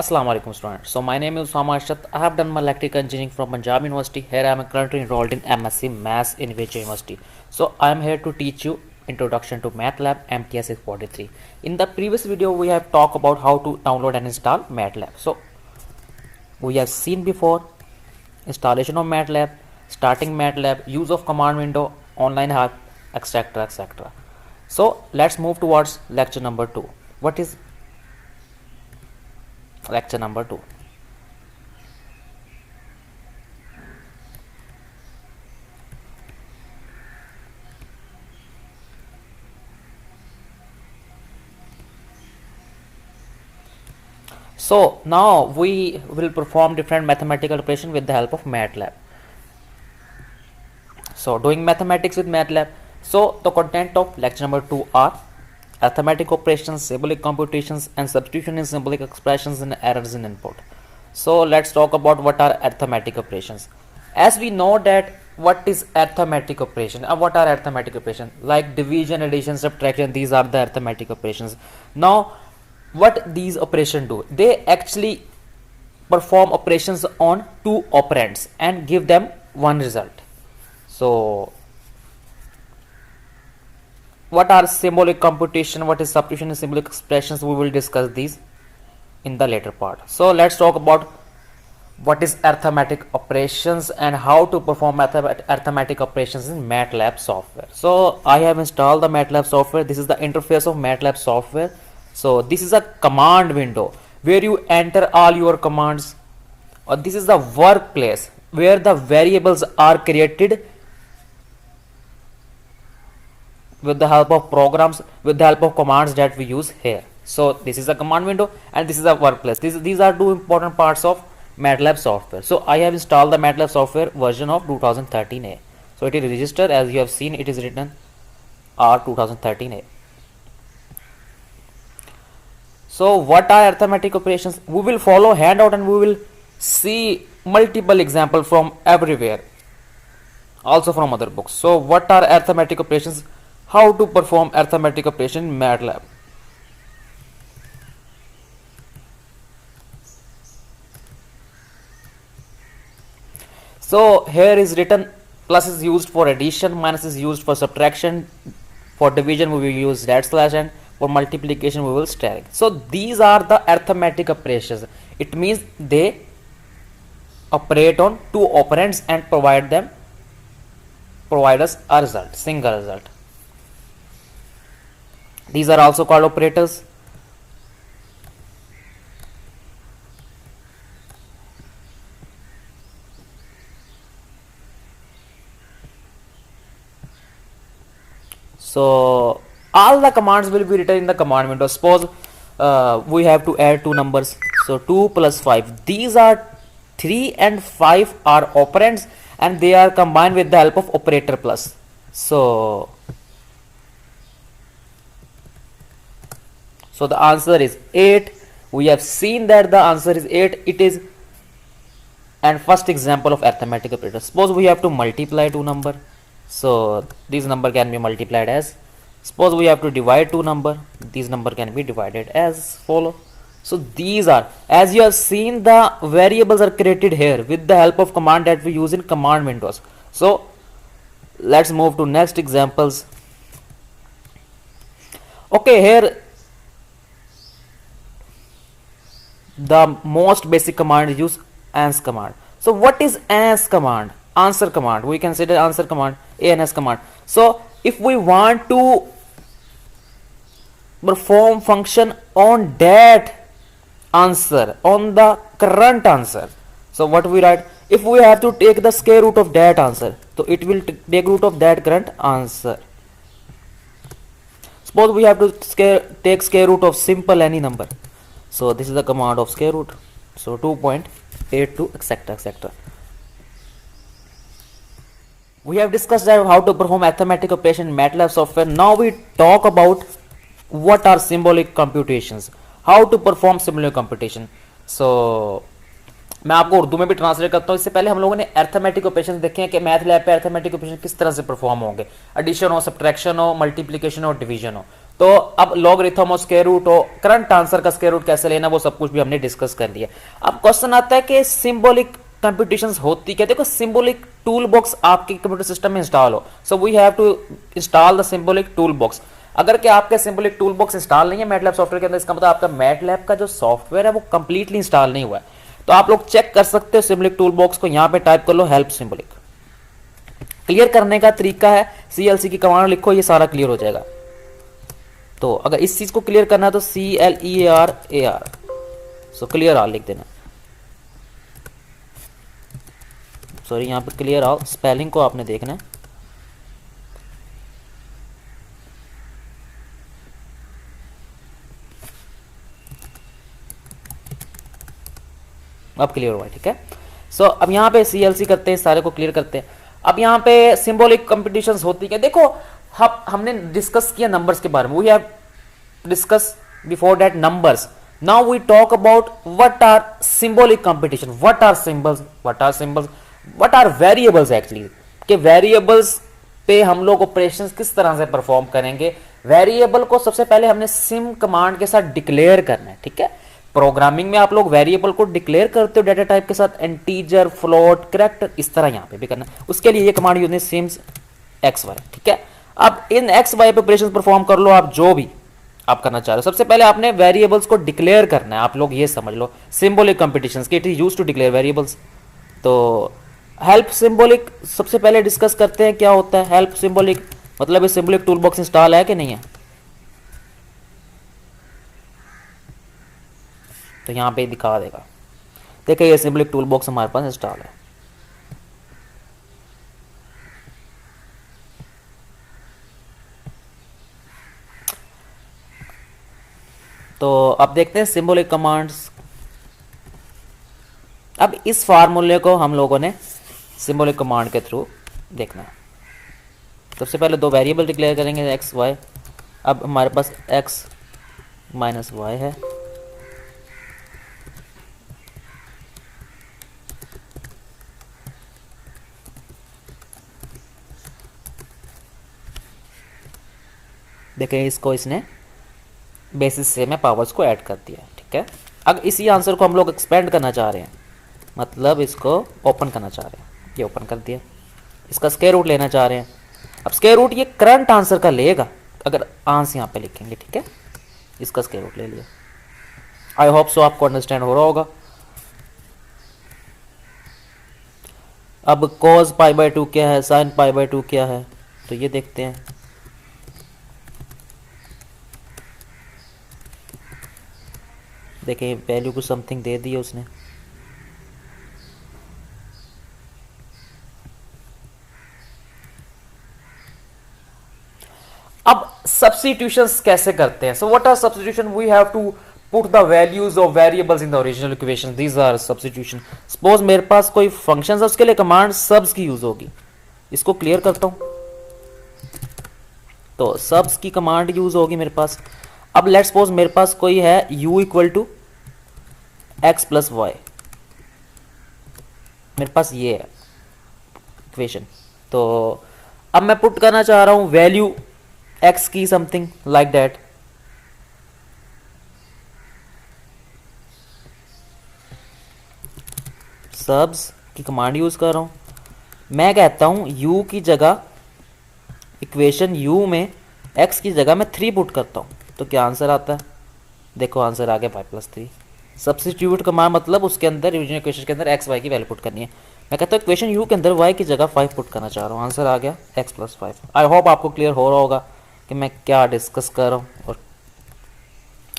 Assalamu alaikum students. So my name is Usama Ashraf. I have done my electrical engineering from Punjab University. Here I am currently enrolled in MSc Maths in Vijay University. So I am here to teach you Introduction to MATLAB MTS 643. In the previous video we have talked about how to download and install MATLAB. So we have seen before installation of MATLAB, starting MATLAB, use of command window, online help, etc. etc. So let's move towards lecture number 2. What is lecture number 2? So now we will perform different mathematical operation with the help of MATLAB. So doing mathematics with MATLAB. So the content of lecture number 2 are arithmetic operations, symbolic computations, and substitution in symbolic expressions and errors in input. So let's talk about what are arithmetic operations. As we know that what is arithmetic operation, what are arithmetic operations like division, addition, subtraction, these are the arithmetic operations. Now what these operations do, they actually perform operations on two operands and give them one result. So what are symbolic computation, what is substitution in symbolic expressions, we will discuss these in the later part. So let's talk about what is arithmetic operations and how to perform arithmetic operations in MATLAB software. So I have installed the MATLAB software. This is the interface of MATLAB software. So this is a command window where you enter all your commands, or this is the workplace where the variables are created with the help of programs, with the help of commands that we use here. So this is a command window and this is a workplace. These are two important parts of MATLAB software. So I have installed the MATLAB software version of 2013A. So it is registered, as you have seen, it is written R 2013A. So what are arithmetic operations? We will follow handout and we will see multiple examples from everywhere, also from other books. So what are arithmetic operations? How to perform arithmetic operation in MATLAB? So here is written plus is used for addition, minus is used for subtraction, for division we will use / and for multiplication we will stack. So these are the arithmetic operations. It means they operate on two operands and provide us a result, single result. These are also called operators. So all the commands will be written in the command window. Suppose we have to add two numbers. So 2 plus 5. These are 3 and 5 are operands and they are combined with the help of operator plus. So the answer is 8. We have seen that the answer is 8. It is and first example of arithmetic operator. Suppose we have to multiply two number. So this number can be multiplied as. Suppose we have to divide two number. These number can be divided as follow. So these are, as you have seen, the variables are created here with the help of command that we use in command windows. So let's move to next examples. Okay, here the most basic command is use ans command. So what is ans command? Answer command. We consider answer command, ans command. So if we want to perform function on that answer, on the current answer, so what we write? If we have to take the square root of that answer, so it will take root of that current answer. Suppose we have to take square root of simple any number. So this is the command of square root. So 2.82 etc etc. We have discussed how to perform arithmetic operation in MATLAB software. Now we talk about what are symbolic computations, how to perform symbolic computation. So मैं आपको उर्दू में भी translate करता हूँ. इससे पहले हम लोगों ने अर्थमेटिक ऑपरेशन देखे हैं कि मैथ लैब पे अर्थमेटिक ऑपरेशन किस तरह से परफॉर्म होंगे, एडिशन हो, सब्ट्रैक्शन हो, मल्टीप्लिकेशन हो, डिवीजन हो. तो अब लॉगरिथम और स्क्वायर रूट और करंट आंसर का स्क्वायर रूट कैसे लेना वो सब कुछ भी हमने डिस्कस कर लिया। अब क्वेश्चन आता है कि सिंबॉलिक कंप्यूटेशंस होती क्या। देखो सिंबॉलिक टूल बॉक्स आपके कंप्यूटर सिस्टम में इंस्टॉल हो, so we have to install the symbolic tool box. अगर कि आपके सिंबॉलिक टूल बॉक्स इंस्टॉल नहीं है मैटलैब सॉफ्टवेयर के अंदर, इसका मतलब आपका मैटलैब का जो सॉफ्टवेयर है वो कंप्लीटली इंस्टॉल नहीं हुआ है। तो आप लोग चेक कर सकते हो सिंबॉलिक टूल बॉक्स को, यहाँ पे टाइप कर लो हेल्प सिंबॉलिक। क्लियर करने का तरीका है CLC की कमांड लिखो, ये सारा क्लियर हो जाएगा। तो अगर इस चीज को क्लियर करना है तो CLEAR, सो क्लियर ऑल लिख देना। सॉरी यहाँ पे क्लियर ऑल, स्पेलिंग को आपने देखना है। अब क्लियर हुआ है, ठीक है। सो अब यहाँ पे CLC करते हैं, सारे को क्लियर करते हैं। अब यहाँ पे सिंबॉलिक कंपटीशंस होती है। देखो हमने डिस्कस किया नंबर्स के बारे में, we have discuss before that numbers. Now we talk about what are symbolic competition, what are symbols, what are variables actually, कि वेरिएबल्स पे हम लोग ऑपरेशंस किस तरह से परफॉर्म करेंगे। वेरिएबल को सबसे पहले हमने सिम कमांड के साथ डिक्लेयर करना है, ठीक है। प्रोग्रामिंग में आप लोग वेरिएबल को डिक्लेयर करते हो डेटा टाइप के साथ, इंटीजर, फ्लोट, करेक्टर, इस तरह यहाँ पे भी करना है। उसके लिए ये कमांड यूज है सिम्स XY, ठीक है। अब इन XY पे ऑपरेशन परफॉर्म कर लो आप जो भी आप करना चाह रहे हो। सबसे पहले आपने वेरिएबल्स को डिक्लेयर करना है, आप लोग ये समझ लो सिंबॉलिक कंपटीशंस के it is used to declare variables. तो हेल्प सिंबॉलिक सबसे पहले डिस्कस करते हैं क्या होता है हेल्प सिंबॉलिक, मतलब ये सिंबॉलिक टूल बॉक्स इंस्टॉल है कि नहीं है। तो यहाँ पे दिखा देगा, देखिए ये सिंबॉलिक टूल बॉक्स हमारे पास इंस्टॉल है। तो अब देखते हैं सिंबॉलिक कमांड्स। अब इस फार्मूले को हम लोगों ने सिंबॉलिक कमांड के थ्रू देखना है। सबसे पहले दो वेरिएबल डिक्लेयर करेंगे XY। अब हमारे पास x माइनस वाई है, देखें इसको इसने बेसिस से में पावर्स को ऐड कर दिया, ठीक है। अब इसी आंसर को हम लोग एक्सपेंड करना चाह रहे हैं, मतलब इसको ओपन करना चाह रहे हैं, ये ओपन कर दिया। इसका स्क्वायर रूट लेना चाह रहे हैं। अब स्क्वायर रूट ये करंट आंसर का लेगा, अगर आंसर यहाँ पे लिखेंगे, ठीक है। इसका स्क्वायर रूट ले लिया। आई होप सो आपको अंडरस्टैंड हो रहा होगा। अब cos π/2 क्या है, sin π/2 क्या है, तो ये देखते हैं। देखें वैल्यू को समथिंग दे दी है उसने। अब सब्स्टिट्यूशंस कैसे करते हैं। So what are substitution, we have to put the values of variables in the original equation, these are substitution. Suppose मेरे पास कोई फंक्शन है, उसके लिए कमांड सब्स की यूज होगी। इसको क्लियर करता हूं, तो सब्स की कमांड यूज होगी मेरे पास। अब लेट सपोज मेरे पास कोई है u equal to x plus y, मेरे पास ये है इक्वेशन। तो अब मैं पुट करना चाह रहा हूं वैल्यू x की समथिंग लाइक दैट। सब्स की कमांड यूज कर रहा हूं। मैं कहता हूं u की जगह इक्वेशन u में x की जगह मैं 3 पुट करता हूं, तो क्या आंसर आता है। देखो आंसर आ गया y+3। सब्स्टिट्यूट कमांड मतलब उसके अंदर ओरिजिनल इक्वेशन के अंदर x y की वैल्यू पुट करनी है। मैं कहता हूँ इक्वेशन u के अंदर y की जगह 5 पुट करना चाह रहा हूँ, आंसर आ गया x+5। आई होप आपको क्लियर हो रहा होगा कि मैं क्या डिस्कस कर रहा हूँ। और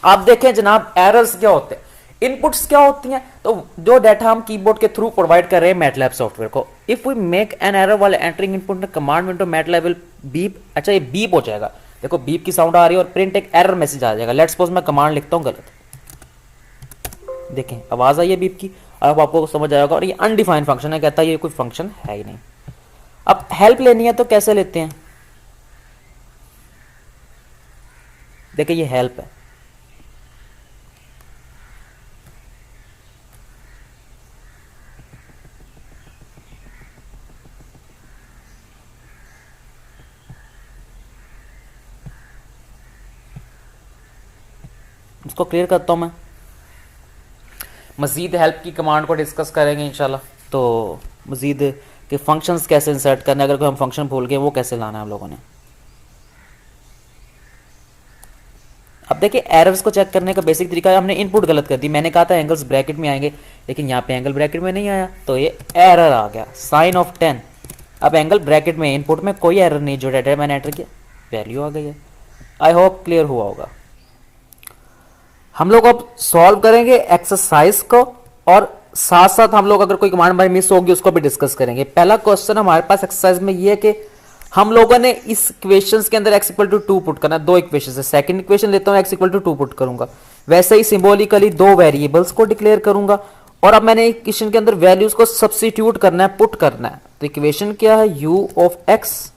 आप देखें जनाब एरर्स क्या होते हैं, इनपुट्स क्या होती हैं। तो जो डाटा हम कीबोर्ड के थ्रू प्रोवाइड कर रहे हैं मैटलैब सॉफ्टवेयर को, if we make an error वाले entering input in command window MATLAB will beep. अच्छा ये बीप हो जाएगा, देखो बीप की साउंड आ रही है और प्रिंट एक एरर मैसेज आ जाएगा। लेट्स सपोज मैं कमांड लिखता हूँ गलत, देखें आवाज आई है बीप की, अब आपको समझ आएगा। और ये अनडिफाइंड फंक्शन है, कहता है ये कोई फंक्शन है ही नहीं। अब हेल्प लेनी है तो कैसे लेते हैं, देखिए ये हेल्प है। इसको क्लियर करता हूँ मैं। मज़ीद हेल्प की कमांड को डिस्कस करेंगे इंशाल्लाह। तो मज़ीद के फंक्शंस कैसे इंसर्ट करने, अगर कोई हम फंक्शन भूल गए वो कैसे लाना है हम लोगों ने। अब देखिए एरर्स को चेक करने का बेसिक तरीका है, हमने इनपुट गलत कर दी, मैंने कहा था एंगल्स ब्रैकेट में आएंगे लेकिन यहाँ पे एंगल ब्रैकेट में नहीं आया, तो ये एरर आ गया साइन ऑफ 10। अब एंगल ब्रैकेट में इनपुट में कोई एरर नहीं, जो डाटा मैंने एंटर किया वैल्यू आ गई है। आई होप क्लियर हुआ होगा। हम लोग अब सॉल्व करेंगे एक्सरसाइज को, और साथ साथ हम लोग अगर कोई कमांड हमारी मिस होगी उसको भी डिस्कस करेंगे। पहला क्वेश्चन हमारे पास एक्सरसाइज में ये है कि हम लोगों ने इस इक्वेशंस के अंदर x इक्वल टू 2 पुट करना है। दो इक्वेशन है, सेकंड इक्वेशन लेता हूं x इक्वल टू 2 पुट करूंगा, वैसे ही सिंबॉलिकली दो वेरिएबल्स को डिक्लेयर करूंगा, और अब मैंने इक्वेशन के अंदर वैल्यूज को सब्स्टिट्यूट करना है, पुट करना है। तो इक्वेशन क्या है, u of x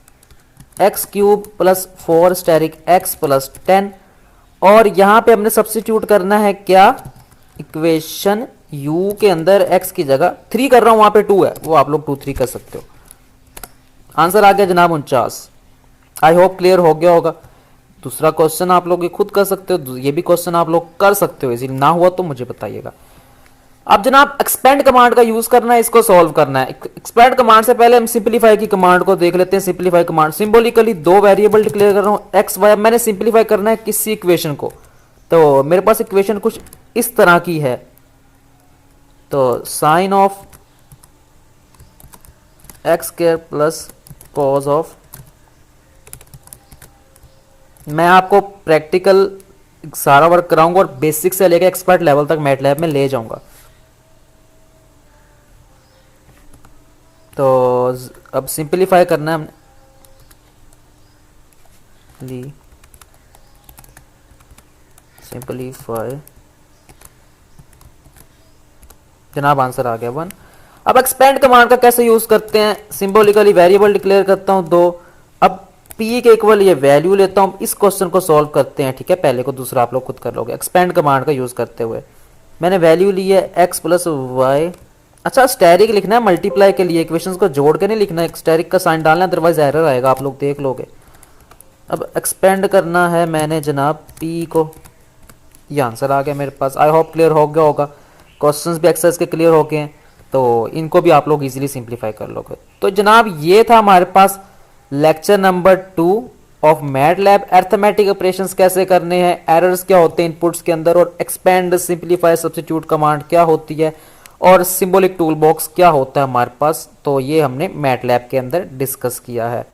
cube plus 4 asterisk x plus 10, और यहां पे हमने सब्स्टिट्यूट करना है क्या, इक्वेशन u के अंदर x की जगह 3 कर रहा हूं, वहां पे 2 है, वो आप लोग 2 3 कर सकते हो। आंसर आ गया जनाब 49। आई होप क्लियर हो गया होगा। दूसरा क्वेश्चन आप लोग ये खुद कर सकते हो, ये भी क्वेश्चन आप लोग कर सकते हो, इसीलिए ना हुआ तो मुझे बताइएगा। अब जनाब एक्सपेंड कमांड का यूज करना है, इसको सॉल्व करना है। एक्सपेंड कमांड से पहले हम सिंपलीफाई की कमांड को देख लेते हैं। सिंपलीफाई कमांड, सिंबॉलिकली दो वेरिएबल डिक्लेयर कर रहा हूं एक्स वाई, मैंने सिंपलीफाई करना है किसी इक्वेशन को, तो मेरे पास इक्वेशन कुछ इस तरह की है। तो sine of x square plus cos of, मैं आपको प्रैक्टिकल सारा वर्क कराऊंगा और बेसिक से लेकर एक्सपर्ट लेवल तक मैटलैब में ले जाऊंगा। तो अब सिंपलीफाई करना है हमने, सिंपलीफाई, जनाब आंसर आ गया 1। अब एक्सपेंड कमांड का कैसे यूज करते हैं, सिंबॉलिकली वेरिएबल डिक्लेयर करता हूं 2, अब p के इक्वल ये वैल्यू लेता हूं, इस क्वेश्चन को सॉल्व करते हैं, ठीक है। पहले को दूसरा आप लोग खुद कर लोगे। एक्सपेंड कमांड का यूज करते हुए मैंने वैल्यू ली है x प्लस वाई, अच्छा स्टेरिक लिखना है मल्टीप्लाई के लिए, इक्वेशंस को जोड़ के नहीं लिखना है, स्टेरिक का साइन डालना है, अदरवाइज एरर आएगा, आप लोग देख लोगे। अब एक्सपेंड करना है मैंने जनाब p को, ये आंसर आ गया मेरे पास। आई होप क्लियर हो गया होगा। क्वेश्चंस भी एक्सरसाइज के क्लियर हो गए हैं, तो इनको भी आप लोग इजीली सिंपलीफाई कर लोगे। तो जनाब ये था हमारे पास lecture number 2 of MATLAB. Arithmetic operations कैसे करने हैं, एरर्स क्या होते हैं इनपुट्स के अंदर, और एक्सपेंड सिंपलीफाई सब्स्टिट्यूट कमांड क्या होती है, और सिंबॉलिक टूल बॉक्स क्या होता है हमारे पास, तो ये हमने मैटलैब के अंदर डिस्कस किया है।